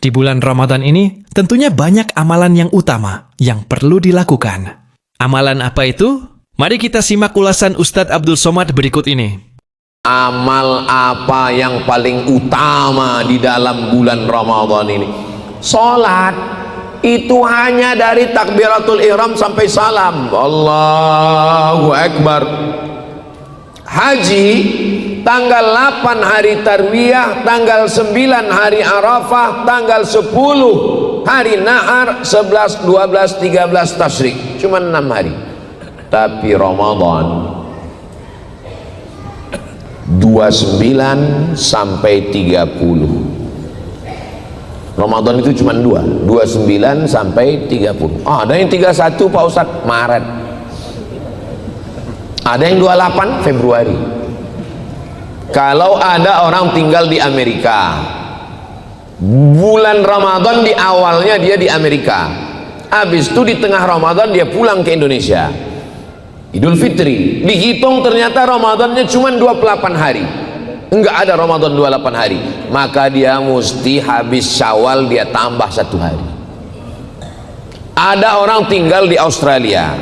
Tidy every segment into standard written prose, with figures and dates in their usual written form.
Di bulan Ramadan ini, tentunya banyak amalan yang utama yang perlu dilakukan. Amalan apa itu? Mari kita simak ulasan Ustadz Abdul Somad berikut ini. Amal apa yang paling utama di dalam bulan Ramadan ini? Salat. Itu hanya dari takbiratul ihram sampai salam. Allahu Akbar. Haji tanggal 8 hari tarwiyah, tanggal 9 hari Arafah, tanggal 10 hari Nahar, 11, 12, 13 Tasyrik. Cuma 6 hari. Tapi Ramadan 29 sampai 30. Ramadan itu cuma 29 sampai 30. Ada yang 31 Pak Ustadz Maret. Ada yang 28 Februari. Kalau ada orang tinggal di Amerika, bulan Ramadan di awalnya dia di Amerika, habis itu di tengah Ramadan dia pulang ke Indonesia, Idul Fitri, dihitung ternyata Ramadannya cuma 28 hari. Enggak ada Ramadan 28 hari, maka dia mesti habis Syawal dia tambah 1 hari. Ada orang tinggal di Australia,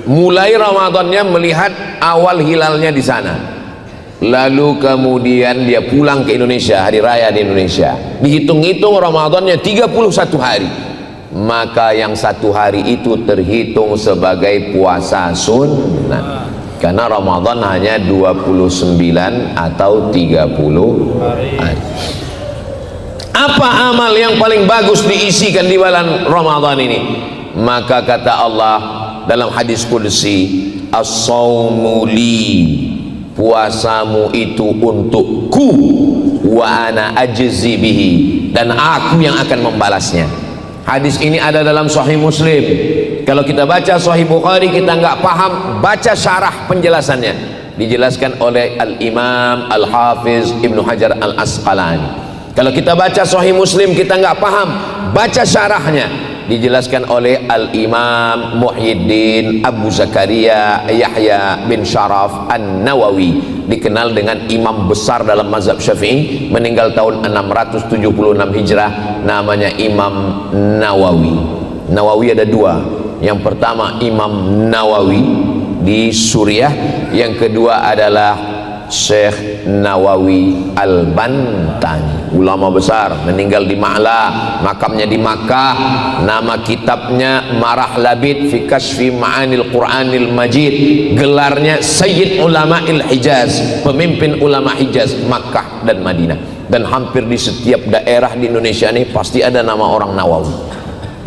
mulai Ramadannya melihat awal hilalnya di sana, lalu kemudian dia pulang ke Indonesia, hari raya di Indonesia, dihitung-hitung Ramadannya 31 hari, maka yang 1 hari itu terhitung sebagai puasa sunnah. Karena Ramadan hanya 29 atau 30 hari. Apa amal yang paling bagus diisikan di bulan Ramadan ini? Maka kata Allah dalam hadis qudsi, as-sawmu li, puasamu itu untukku, wa ana ajzi bihi, dan aku yang akan membalasnya. Hadis ini ada dalam Sahih Muslim. Kalau kita baca Sahih Bukhari kita nggak paham, baca syarah penjelasannya. Dijelaskan oleh Al-Imam Al-Hafiz Ibnu Hajar Al-Asqalani. Kalau kita baca Sahih Muslim kita nggak paham, baca syarahnya. Dijelaskan oleh Al-Imam Muhyiddin Abu Zakaria Yahya bin Sharaf An-Nawawi, dikenal dengan imam besar dalam mazhab Syafi'i, meninggal tahun 676 Hijrah, namanya Imam Nawawi. Nawawi ada 2. Yang pertama Imam Nawawi di Suriah, yang kedua adalah Syekh Nawawi Al-Bantani, ulama besar, meninggal di Ma'la, makamnya di Makkah. Nama kitabnya Marah Labid fi Kashfi Ma'anil Qur'anil Majid, gelarnya Sayyid Ulama'il Hijaz, pemimpin ulama Hijaz, Makkah dan Madinah. Dan hampir di setiap daerah di Indonesia ini pasti ada nama orang Nawawi.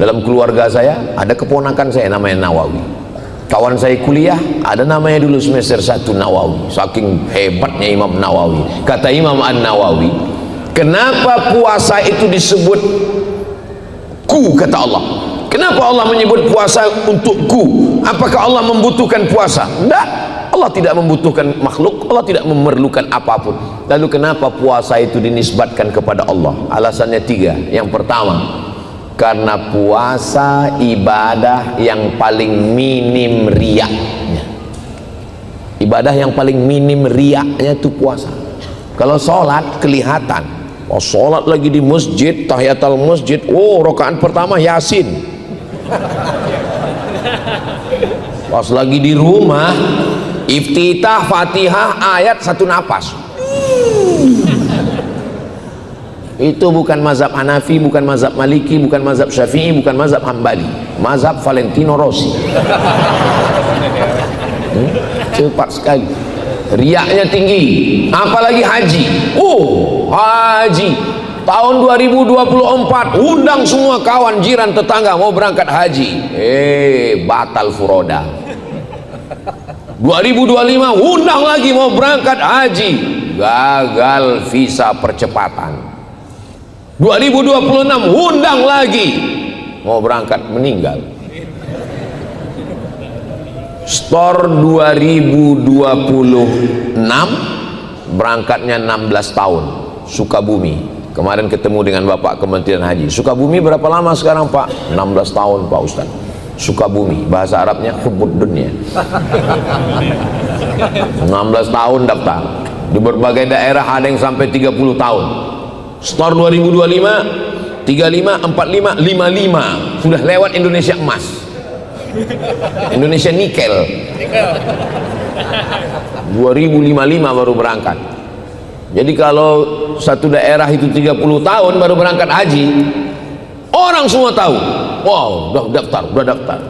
Dalam keluarga saya ada keponakan saya namanya Nawawi. Kawan saya kuliah ada namanya dulu semester 1 Nawawi. Saking hebatnya Imam Nawawi. Kata Imam An-Nawawi, kenapa puasa itu disebut ku, kata Allah? Kenapa Allah menyebut puasa untuk ku? Apakah Allah membutuhkan puasa? Tidak. Allah tidak membutuhkan makhluk, Allah tidak memerlukan apapun. Lalu kenapa puasa itu dinisbatkan kepada Allah? Alasannya 3. Yang pertama, karena puasa ibadah yang paling minim riaknya. Ibadah yang paling minim riaknya itu puasa. Kalau sholat kelihatan, oh sholat lagi di masjid, tahiyatul masjid, oh rakaat pertama Yasin. Pas lagi di rumah, iftitah Fatihah ayat 1 napas. Itu bukan mazhab Hanafi, bukan mazhab Maliki, bukan mazhab Syafi'i, bukan mazhab Hambali, mazhab Valentino Rossi. Cepat sekali, riaknya tinggi. Apalagi haji. Haji tahun 2024 undang semua kawan, jiran, tetangga mau berangkat haji, batal furoda. 2025 undang lagi mau berangkat haji, gagal visa percepatan. 2026 undang lagi mau berangkat, meninggal. Store 2026 berangkatnya 16 tahun, Sukabumi. Kemarin ketemu dengan Bapak Kementerian Haji. Sukabumi berapa lama sekarang Pak? 16 tahun Pak Ustaz. Sukabumi, bahasa Arabnya hubud dunia. 16 tahun daftar. Di berbagai daerah ada yang sampai 30 tahun. Store 2025 35, 45, 55 sudah lewat Indonesia emas, Indonesia nikel. 2055 baru berangkat. Jadi kalau satu daerah itu 30 tahun baru berangkat haji, orang semua tahu, wow, udah daftar,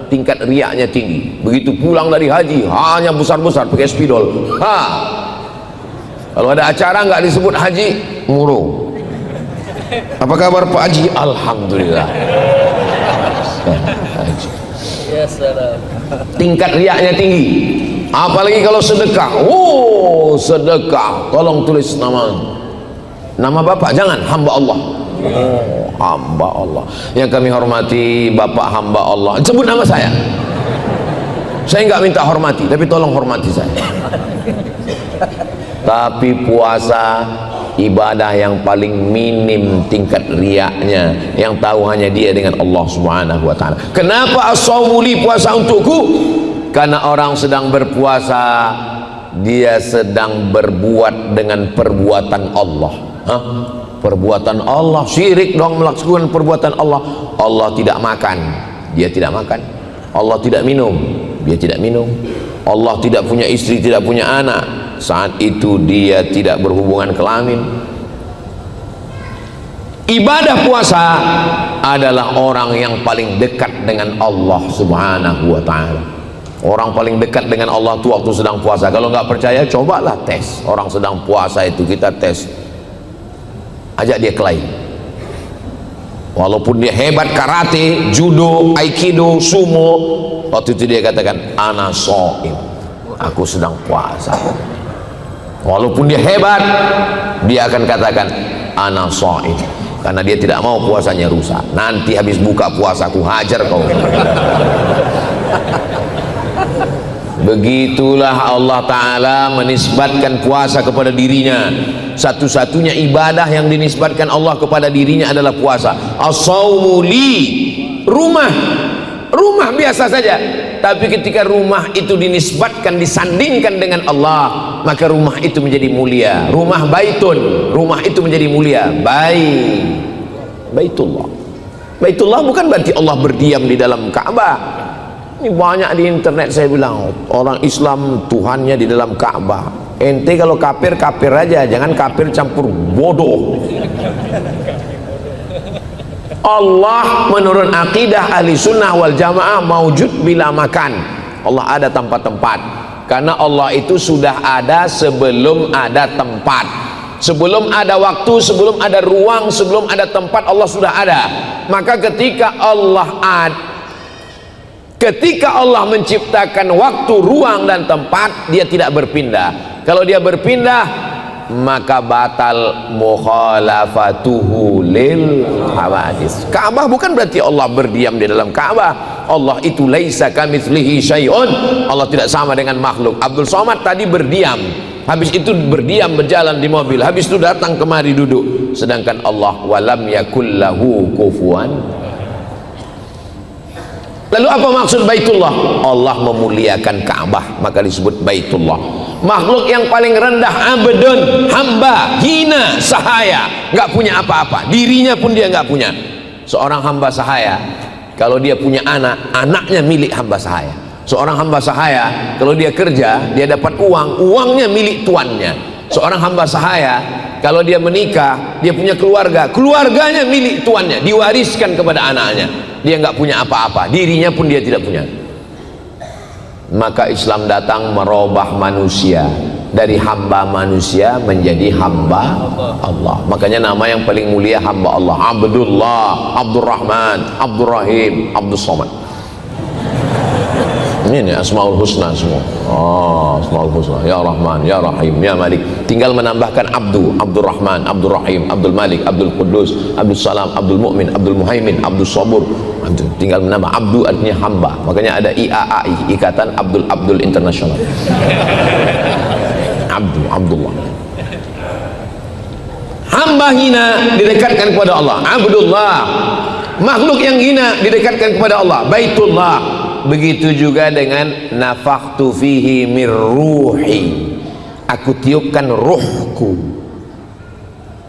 tingkat riaknya tinggi. Begitu pulang dari haji, hanya besar-besar pakai spidol. Kalau ada acara nggak disebut haji, murung. Apa kabar Pak Haji? Alhamdulillah. Tingkat riaknya tinggi. Apalagi kalau sedekah, sedekah, tolong tulis nama bapak, jangan, hamba Allah. Hamba Allah. Yang kami hormati Bapak hamba Allah, sebut nama saya nggak minta hormati, tapi tolong hormati saya. Tapi puasa ibadah yang paling minim tingkat riaknya, yang tahu hanya dia dengan Allah Subhanahu wa ta'ala. Kenapa as-shaumu li, puasa untukku? Karena orang sedang berpuasa, dia sedang berbuat dengan perbuatan Allah. Perbuatan Allah, syirik dong melakukan perbuatan Allah. Allah tidak makan, dia tidak makan. Allah tidak minum, dia tidak minum. Allah tidak punya istri, tidak punya anak, saat itu dia tidak berhubungan kelamin. Ibadah puasa adalah orang yang paling dekat dengan Allah Subhanahu wa ta'ala. Orang paling dekat dengan Allah itu waktu sedang puasa. Kalau nggak percaya, cobalah tes. Orang sedang puasa itu kita tes, ajak dia kelahi. Walaupun dia hebat karate, judo, aikido, sumo, waktu itu dia katakan ana shaim, aku sedang puasa. Walaupun dia hebat, dia akan katakan ana shaim, karena dia tidak mau puasanya rusak. Nanti habis buka puasa aku hajar kau. Begitulah Allah Ta'ala menisbatkan puasa kepada dirinya. Satu-satunya ibadah yang dinisbatkan Allah kepada dirinya adalah puasa. As-shaumu li, rumah biasa saja, tapi ketika rumah itu dinisbatkan, disandingkan dengan Allah, maka rumah itu menjadi mulia. Rumah baitun, rumah itu menjadi mulia. Baitullah bukan berarti Allah berdiam di dalam Ka'bah. Ini banyak di internet saya bilang, orang Islam Tuhannya di dalam Ka'bah. Ente kalau kafir aja, jangan kafir campur bodoh. Allah menurut akidah ahli sunnah wal jamaah maujud bila makan. Allah ada tanpa tempat, karena Allah itu sudah ada sebelum ada tempat. Sebelum ada waktu, sebelum ada ruang, sebelum ada tempat, Allah sudah ada. Maka ketika Allah menciptakan waktu, ruang dan tempat, dia tidak berpindah. Kalau dia berpindah, maka batal mukhalafatuhu lil hawadis. Ka'bah bukan berarti Allah berdiam di dalam Ka'bah. Allah itu laisa kamitslihi syai'un. Allah tidak sama dengan makhluk. Abdul Somad tadi berdiam, habis itu berdiam berjalan di mobil, habis itu datang kemari duduk. Sedangkan Allah walam yakullahu kufuwan. Lalu apa maksud Baitullah? Allah memuliakan Ka'bah, maka disebut Baitullah. Makhluk yang paling rendah, abdun, hamba, hina, sahaya, nggak punya apa-apa, dirinya pun dia nggak punya. Seorang hamba sahaya, kalau dia punya anak, anaknya milik hamba sahaya. Seorang hamba sahaya, kalau dia kerja, dia dapat uang, uangnya milik tuannya. Seorang hamba sahaya, kalau dia menikah, dia punya keluarga, keluarganya milik tuannya, diwariskan kepada anaknya. Dia nggak punya apa-apa, dirinya pun dia tidak punya. Maka Islam datang merubah manusia dari hamba manusia menjadi hamba Allah. Makanya nama yang paling mulia hamba Allah, Abdullah, Abdurrahman, Abdurrahim, Abdus Somad. Ini Asmaul Husna semua. Asmaul Husna, Ya Rahman, Ya Rahim, Ya Malik. Tinggal menambahkan Abdu, Abdurrahman, Abdurrahim, Abdul Malik, Abdul Quddus, Abdul Salam, Abdul Mu'min, Abdul Muhaimin, Abdul Sabur. Tinggal menambah Abdu, artinya hamba. Makanya ada IAAI, Ikatan Abdul Internasional. Abdullah. Hamba hina didekatkan kepada Allah, Abdullah. Makhluk yang hina didekatkan kepada Allah, Baitullah. Begitu juga dengan nafakhtu fihi mir ruhi, aku tiupkan ruhku.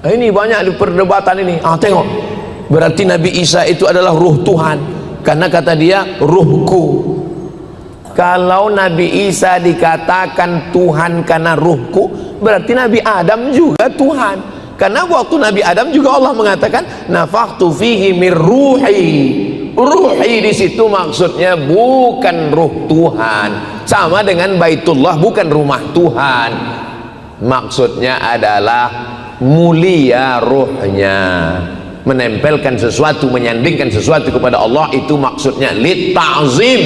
Ini banyak di perdebatan ini. Tengok, Berarti Nabi Isa itu adalah ruh Tuhan, karena kata dia ruhku. Kalau Nabi Isa dikatakan Tuhan karena ruhku, berarti Nabi Adam juga Tuhan, karena waktu Nabi Adam juga Allah mengatakan nafakhtu fihi mir ruhi. Ruhi di situ maksudnya bukan ruh Tuhan, sama dengan Baitullah bukan rumah Tuhan, maksudnya adalah mulia ruhnya, menempelkan sesuatu, menyandingkan sesuatu kepada Allah, itu maksudnya lit ta'zim,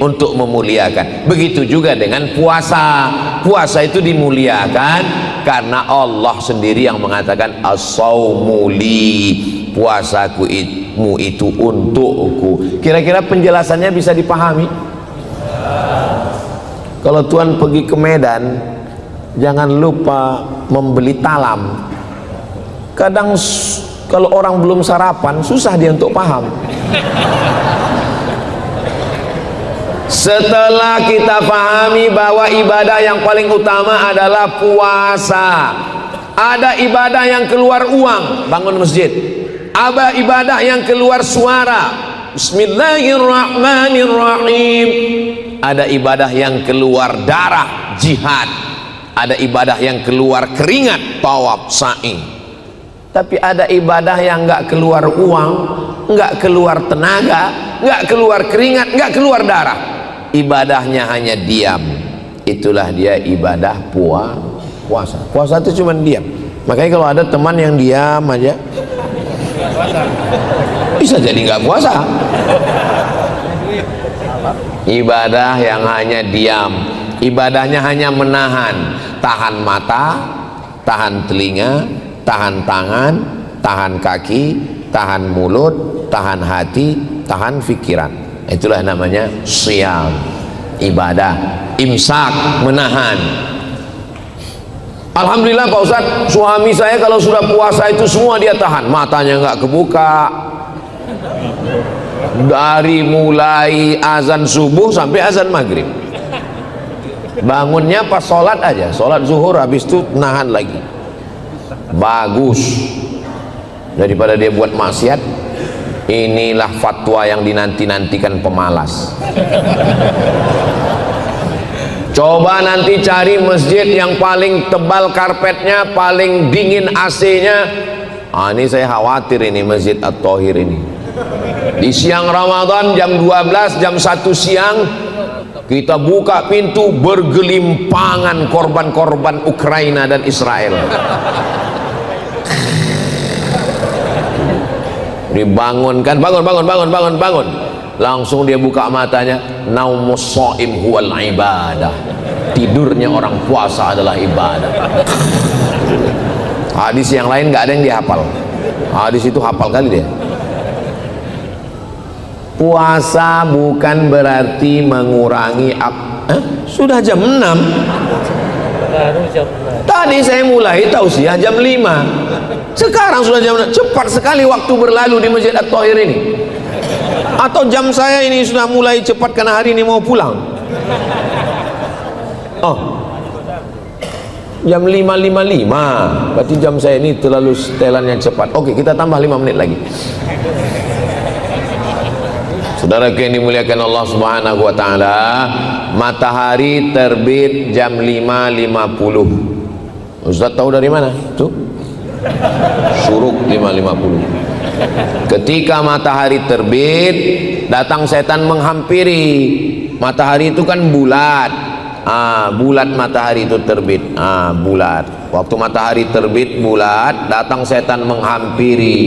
untuk memuliakan. Begitu juga dengan puasa. Puasa itu dimuliakan karena Allah sendiri yang mengatakan as-saumu li, puasaku itu untukku. Kira-kira penjelasannya bisa dipahami? Kalau Tuhan pergi ke Medan, jangan lupa membeli talam. Kadang kalau orang belum sarapan, susah dia untuk paham. Setelah kita pahami bahwa ibadah yang paling utama adalah puasa, ada ibadah yang keluar uang, bangun masjid. Ada ibadah yang keluar suara, Bismillahirrahmanirrahim. Ada ibadah yang keluar darah, jihad. Ada ibadah yang keluar keringat, tawaf, sa'i. Tapi ada ibadah yang nggak keluar uang, nggak keluar tenaga, nggak keluar keringat, nggak keluar darah. Ibadahnya hanya diam. Itulah dia ibadah puasa. Puasa itu cuma diam. Makanya kalau ada teman yang diam aja, bisa jadi nggak puasa. Ibadah yang hanya diam, ibadahnya hanya menahan, tahan mata, tahan telinga, tahan tangan, tahan kaki, tahan mulut, tahan hati, tahan pikiran. Itulah namanya siyam, ibadah. Imsak, menahan. Alhamdulillah Pak Ustadz, suami saya kalau sudah puasa itu semua dia tahan, matanya nggak kebuka dari mulai azan subuh sampai azan maghrib. Bangunnya pas sholat aja, sholat zuhur, habis itu nahan lagi. Bagus, daripada dia buat maksiat. Inilah fatwa yang dinanti-nantikan pemalas. Coba nanti cari masjid yang paling tebal karpetnya, paling dingin AC-nya. Ini saya khawatir ini Masjid At-Thahir ini. Di siang Ramadan jam 12, jam 1 siang kita buka pintu, bergelimpangan korban-korban Ukraina dan Israel. Dibangunkan, bangun. Langsung dia buka matanya, naumus shaim huwal ibadah. Tidurnya orang puasa adalah ibadah. Hadis yang lain nggak ada yang dihafal. Hadis itu hafal kali dia. Puasa bukan berarti mengurangi sudah jam 6. Tadi saya mulai tausiah jam 5. Sekarang sudah jam 6. Cepat sekali waktu berlalu di Masjid At-Thahir ini. Atau jam saya ini sudah mulai cepat karena hari ini mau pulang. Jam 5.55. Berarti jam saya ini terlalu setelannya cepat. Oke, kita tambah 5 menit lagi. Saudara yang dimuliakan Allah Subhanahu wa taala, matahari terbit jam 5.50. Ustaz tahu dari mana? Tuh. Syuruk 5.50. Ketika matahari terbit, datang setan menghampiri. Matahari itu kan bulat. Bulat matahari itu terbit. Bulat. Waktu matahari terbit bulat, datang setan menghampiri.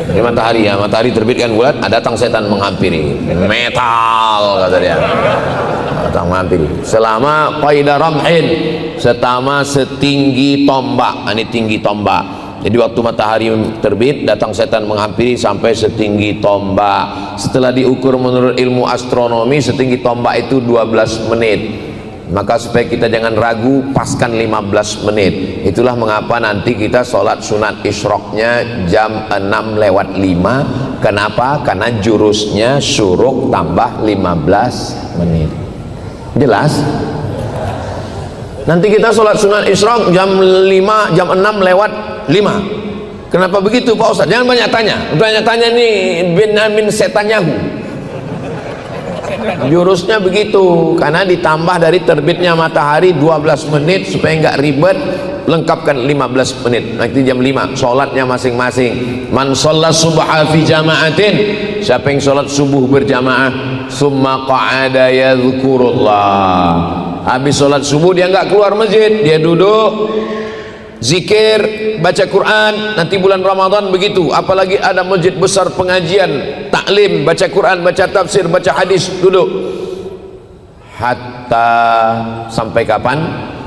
Ini matahari ya, matahari terbit kan bulat, datang setan menghampiri. Metal kata dia. Datang menghampiri. Selama qaida ramhin, selama setinggi tombak. Ini tinggi tombak. Jadi waktu matahari terbit, datang setan menghampiri sampai setinggi tombak. Setelah diukur menurut ilmu astronomi, setinggi tombak itu 12 menit. Maka supaya kita jangan ragu, paskan 15 menit. Itulah mengapa nanti kita sholat sunat isyroknya jam 6:05. Kenapa? Karena jurusnya syuruk tambah 15 menit. Jelas? Nanti kita sholat sunat Isra jam 5, jam 6 lewat 5. Kenapa begitu Pak Ustaz? Jangan banyak tanya. Banyak-tanya nih Benyamin Setanyahu. Jurusnya begitu, karena ditambah dari terbitnya matahari 12 menit supaya nggak ribet, lengkapkan 15 menit. Nanti jam 5 sholatnya masing-masing. Man sholat subha fi jama'atin, siapa yang sholat subuh berjamaah, summa qa'ada yadhkurullah, habis sholat subuh dia nggak keluar masjid, dia duduk zikir, baca Quran. Nanti bulan Ramadan begitu, apalagi ada masjid besar pengajian, taklim, baca Quran, baca tafsir, baca hadis, duduk hatta sampai kapan?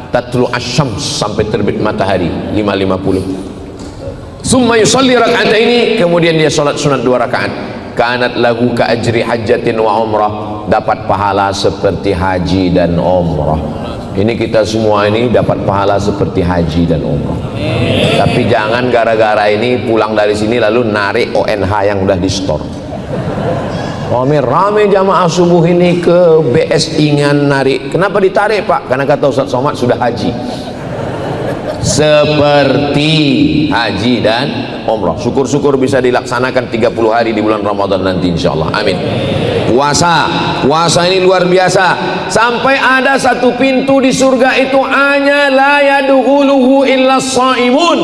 Tatlu asyams, sampai terbit matahari 5.50. Summa yusalli raka'ataini, kemudian dia salat sunat 2 rakaat. Kanat lahu ka ajri hajjatin wa umrah, dapat pahala seperti haji dan umrah. Ini kita semua ini dapat pahala seperti haji dan umrah. Tapi jangan gara-gara ini pulang dari sini lalu narik ONH yang udah di store. Rame jamaah subuh ini ke BSI ngan narik. Kenapa ditarik Pak? Karena kata Ustaz Somad sudah haji. Seperti haji dan umrah. Syukur-syukur bisa dilaksanakan 30 hari di bulan Ramadan nanti insyaallah. Amin. Puasa ini luar biasa, sampai ada satu pintu di surga itu hanya la yadkhuluhu illa shaimun,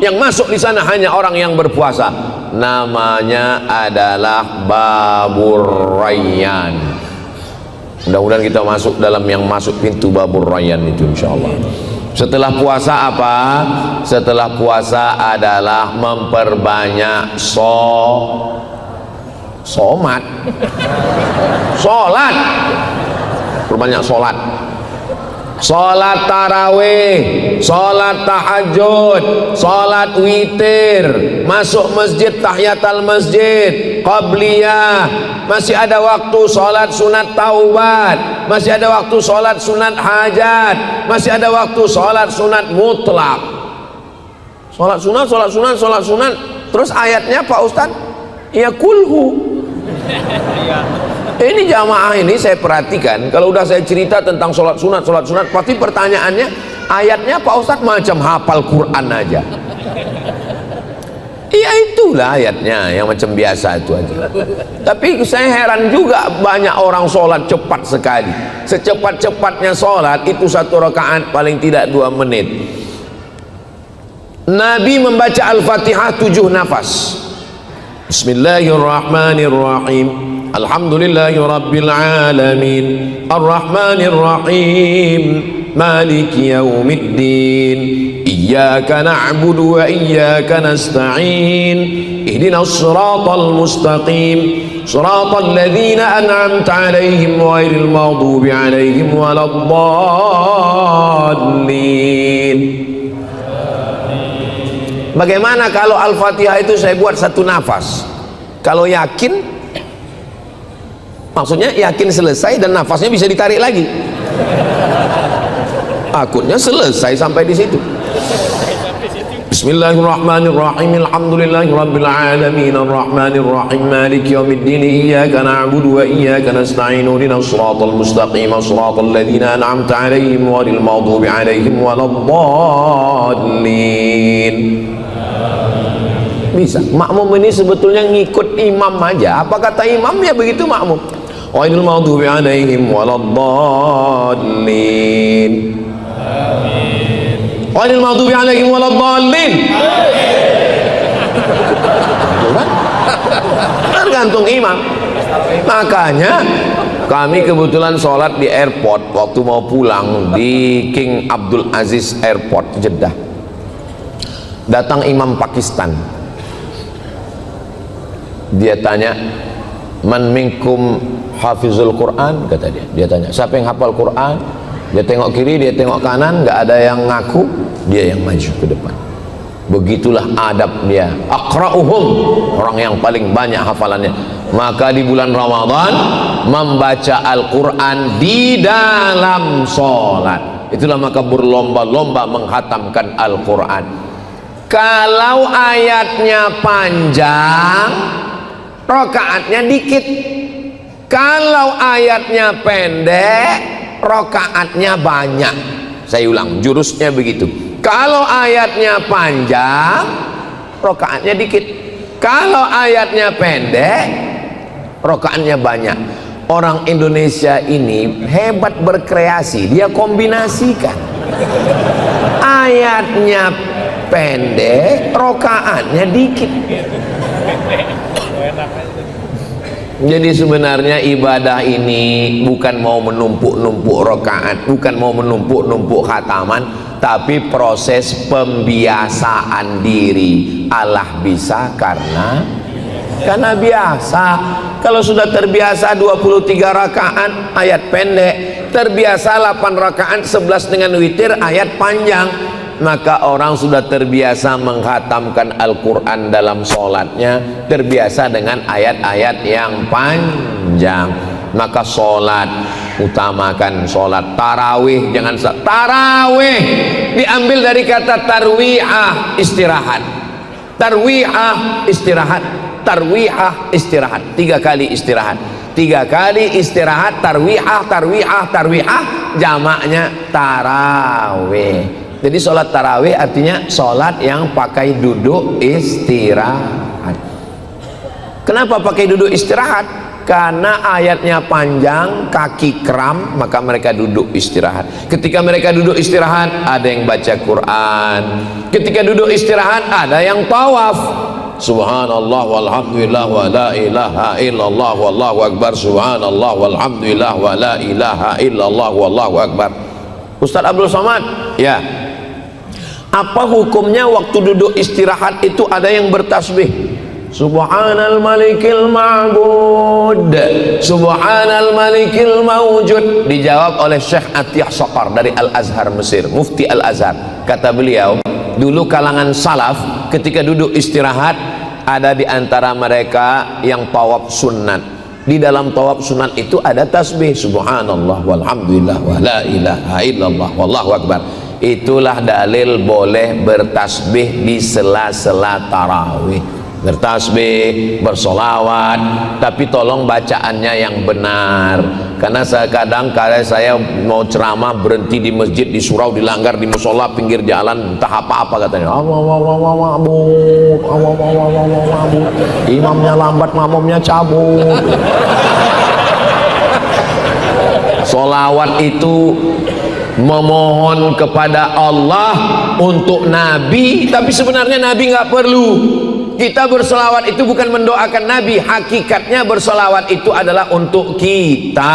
yang masuk di sana hanya orang yang berpuasa. Namanya adalah Babur Rayyan. Mudah-mudahan kita masuk dalam yang masuk pintu Babur Rayyan itu insyaallah. Setelah puasa apa? Setelah puasa adalah memperbanyak somat, sholat, perbanyak sholat, sholat tarawih, sholat tahajud, sholat witir, masuk masjid tahiyatul masjid, qabliyah, masih ada waktu sholat sunat taubat, masih ada waktu sholat sunat hajat, masih ada waktu sholat sunat mutlak. Sholat sunat, terus ayatnya Pak Ustadz, ya kulhu. Ini jamaah ini saya perhatikan, kalau udah saya cerita tentang sholat sunat, pasti pertanyaannya ayatnya Pak Ustadz macam hafal Quran aja. Iya itulah ayatnya yang macam biasa itu aja. Tapi saya heran juga, banyak orang sholat cepat sekali. Secepat-cepatnya sholat itu 1 rakaat paling tidak 2 menit. Nabi membaca Al-Fatihah 7 nafas. Bismillahirrahmanirrahim. Alhamdulillahi rabbil alamin. Ar-Rahmanir-Rahim. Maliki yaumiddin. Iyyaka na'budu wa iyyaka nasta'in. Ihdinas siratal mustaqim. Siratal ladzina an'amta 'alaihim ghairil maghdubi 'alaihim waladdallin. Bagaimana kalau Al-Fatihah itu saya buat 1 nafas? Kalau yakin, maksudnya yakin selesai dan nafasnya bisa ditarik lagi. Takutnya selesai sampai di situ. Bismillahirrahmanirrahim. Alhamdulillahi rabbil alamin. Arrahmanirrahim. Maliki yaumiddin. Iyyaka na'budu wa iyyaka nasta'in. Ihdinas siratal mustaqim. Siratal ladzina an'amta 'alaihim ghairil maghdubi 'alaihim waladdallin. Bisa. Makmum ini sebetulnya ngikut imam aja. Apa kata imam ya begitu makmum. Ghairil maghdubi 'alaihim waladdallin. Ghairil maghdubi 'alaihim waladdallin. Tergantung imam. Makanya kami kebetulan sholat di airport waktu mau pulang di King Abdul Aziz Airport Jeddah. Datang imam Pakistan. Dia tanya, man minkum hafizul Quran, kata dia. Dia tanya, siapa yang hafal Quran? Dia tengok kiri, dia tengok kanan, nggak ada yang ngaku, dia yang maju ke depan. Begitulah adab dia. Aqra'uhum, orang yang paling banyak hafalannya. Maka di bulan Ramadan membaca Al-Quran di dalam sholat, itulah maka berlomba-lomba menghatamkan Al-Quran. Kalau ayatnya panjang, rakaatnya dikit. Kalau ayatnya pendek, rakaatnya banyak. Saya ulang, jurusnya begitu. Kalau ayatnya panjang, rokaatnya dikit. Kalau ayatnya pendek, rokaatnya banyak. Orang Indonesia ini hebat berkreasi, dia kombinasikan. Ayatnya pendek, rokaatnya dikit. Jadi sebenarnya ibadah ini bukan mau menumpuk-numpuk rokaat, bukan mau menumpuk-numpuk khataman, tapi proses pembiasaan diri. Allah bisa karena biasa. Kalau sudah terbiasa 23 rakaat ayat pendek, terbiasa 8 rakaat 11 dengan witir ayat panjang, maka orang sudah terbiasa menghatamkan Al-Quran dalam sholatnya, terbiasa dengan ayat-ayat yang panjang. Maka sholat, utamakan sholat. Tarawih, jangan tarawih diambil dari kata tarwi'ah, istirahat. Tarwi'ah, istirahat. Tarwi'ah, istirahat. 3 kali istirahat. 3 kali istirahat, tarwi'ah, tarwi'ah, tarwi'ah, jamaknya tarawih. Jadi sholat tarawih artinya sholat yang pakai duduk istirahat. Kenapa pakai duduk istirahat? Karena ayatnya panjang, kaki kram, maka mereka duduk istirahat. Ketika mereka duduk istirahat, ada yang baca Quran. Ketika duduk istirahat, ada yang tawaf. Subhanallah walhamdulillah wa la ilaha illallah wallahu akbar. Subhanallah walhamdulillah wa la ilaha illallah wallahu akbar. Ustaz Abdul Somad, ya. Apa hukumnya waktu duduk istirahat itu ada yang bertasbih? Subhanal malikil ma'bud, Subhanal malikil mawjud. Dijawab oleh Syekh Atiyah Saqar dari Al-Azhar Mesir, Mufti Al-Azhar. Kata beliau, dulu kalangan salaf ketika duduk istirahat, ada di antara mereka yang tawaf sunat. Di dalam tawaf sunat itu ada tasbih, subhanallah walhamdulillah wa la ilaha illallah wallahu akbar. Itulah dalil boleh bertasbih di sela-sela tarawih. Bertasbih, bersolawat, tapi tolong bacaannya yang benar. Karena kadang kala saya mau ceramah berhenti di masjid, di surau, dilanggar di musola, pinggir jalan, entah apa-apa katanya. Imamnya lambat, makmumnya cabut. Solawat itu memohon kepada Allah untuk Nabi, tapi sebenarnya Nabi nggak perlu. Kita berselawat itu bukan mendoakan Nabi, hakikatnya berselawat itu adalah untuk kita.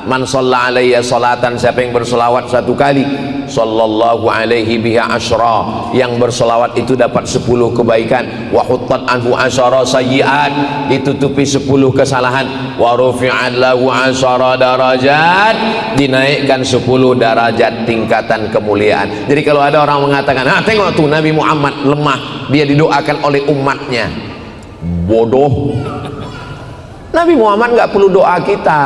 Man shalla alayya salatan, siapa yang berselawat 1 kali, sallallahu alaihi biha asyra, yang berselawat itu dapat 10 kebaikan. Wa huttat anhu asyara sayyiat, ditutupi 10 kesalahan. Wa rufi'at lahu asyara darajat, dinaikkan 10 derajat tingkatan kemuliaan. Jadi kalau ada orang mengatakan, tengok tuh Nabi Muhammad lemah, dia didoakan oleh umatnya, bodoh. Nabi Muhammad nggak perlu doa kita.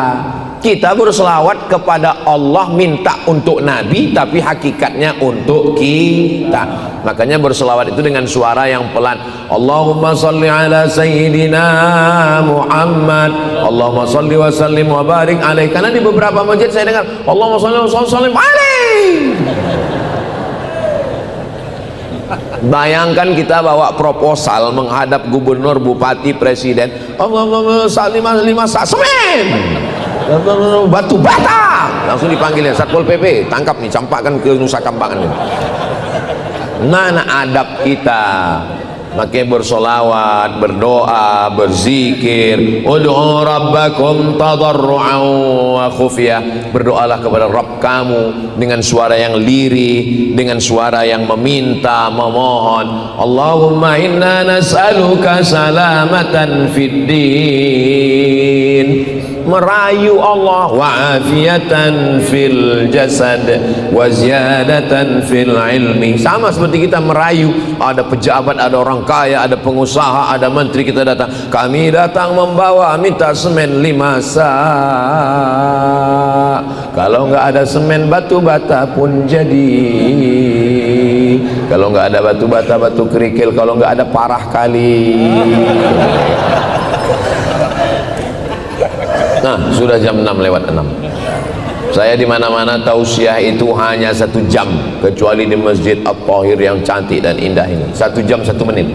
Kita berselawat kepada Allah, minta untuk Nabi, tapi hakikatnya untuk kita. Makanya berselawat itu dengan suara yang pelan. Allahumma salli ala sayyidina Muhammad, Allahumma salli wa sallim wa barik alaih. Karena di beberapa masjid saya dengar Allahumma salli wa sallim alaih. Bayangkan kita bawa proposal menghadap gubernur, bupati, presiden. Allahumma salli wa sallim batu bata, langsung dipanggilnya Satpol PP, tangkap nih, campakkan ke Nusa Kambangan. Mana adab kita? Makanya bersolawat, berdoa, berzikir. Ud'u rabbakum tadarru'an wa khufyah. Berdoalah kepada Rabb kamu dengan suara yang lirih, dengan suara yang meminta, memohon. Allahumma inna nas'aluka salamatan fid din, merayu Allah, wa afiatan fil jasad, wa ziyadatan fil ilmi. Sama seperti kita merayu, ada pejabat, ada orang kaya, ada pengusaha, ada menteri, kita datang, kami datang membawa minta semen 5 sak. Kalau nggak ada semen, batu bata pun jadi. Kalau nggak ada batu bata, batu kerikil. Kalau nggak ada parah kali. Nah, sudah jam 6 lewat 6. Saya di mana-mana tausiah itu hanya 1 jam, kecuali di Masjid At-Tahir yang cantik dan indah ini. 1 jam 1 menit.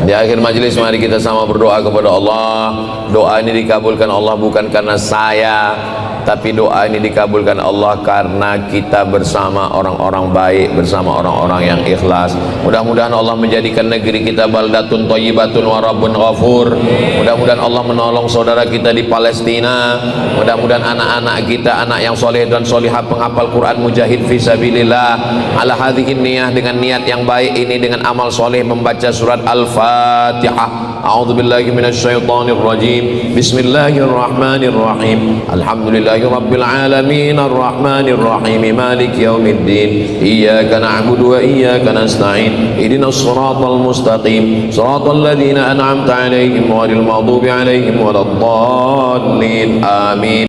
Di akhir majelis mari kita sama berdoa kepada Allah. Doa ini dikabulkan Allah bukan karena saya, tapi doa ini dikabulkan Allah karena kita bersama orang-orang baik, bersama orang-orang yang ikhlas. Mudah-mudahan Allah menjadikan negeri kita baldatun thayyibatun wa rabbun ghafur. Mudah-mudahan Allah menolong saudara kita di Palestina. Mudah-mudahan anak-anak kita, anak yang soleh dan solihah, penghafal Quran, mujahid fisabilillah, ala hadhihi niyah, dengan niat yang baik ini, dengan amal soleh membaca surat Al-Fatihah. A'udzubillahi minasyaitonir rajim. Bismillahirrahmanirrahim. Alhamdulillahi rabbil alamin arrahmanir rahim maliki yaumiddin. Iyyaka na'budu wa iyyaka nasta'in. Ihdinas siratal mustaqim. Siratal ladzina an'amta 'alaihim ghairil maghdubi 'alaihim waladdallin. Amin.